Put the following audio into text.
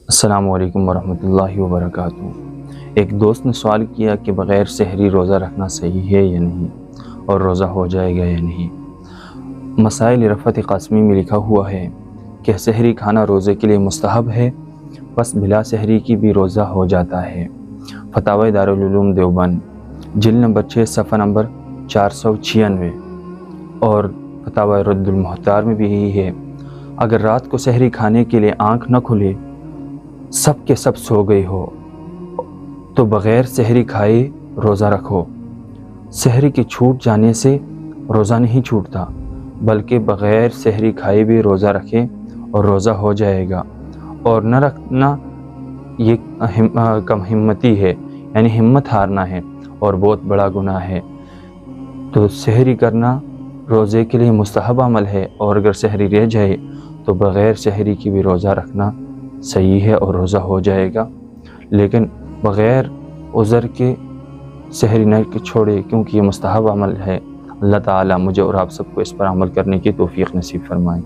السلام علیکم ورحمۃ اللہ وبرکاتہ۔ ایک دوست نے سوال کیا کہ بغیر سحری روزہ رکھنا صحیح ہے یا نہیں، اور روزہ ہو جائے گا یا نہیں۔ مسائل رفعت قاسمی میں لکھا ہوا ہے کہ سحری کھانا روزے کے لیے مستحب ہے، بس بلا سحری کی بھی روزہ ہو جاتا ہے۔ فتاوی دارالعلوم دیوبند جلد نمبر 6 صفحہ نمبر 496، اور فتاوی رد المحتار میں بھی یہی ہے۔ اگر رات کو سحری کھانے کے لیے آنکھ نہ کھلے، سب کے سب سو گئی ہو، تو بغیر سحری کھائے روزہ رکھو۔ سحری کے چھوٹ جانے سے روزہ نہیں چھوٹتا، بلکہ بغیر سحری کھائے بھی روزہ رکھے اور روزہ ہو جائے گا۔ اور نہ رکھنا یہ کم ہمتی ہے، یعنی ہمت ہارنا ہے اور بہت بڑا گناہ ہے۔ تو سحری کرنا روزے کے لیے مستحب عمل ہے، اور اگر سحری رہ جائے تو بغیر سحری کی بھی روزہ رکھنا صحیح ہے اور روزہ ہو جائے گا، لیکن بغیر عذر کے سحری نہ چھوڑے، کیونکہ یہ مستحب عمل ہے۔ اللہ تعالیٰ مجھے اور آپ سب کو اس پر عمل کرنے کی توفیق نصیب فرمائے۔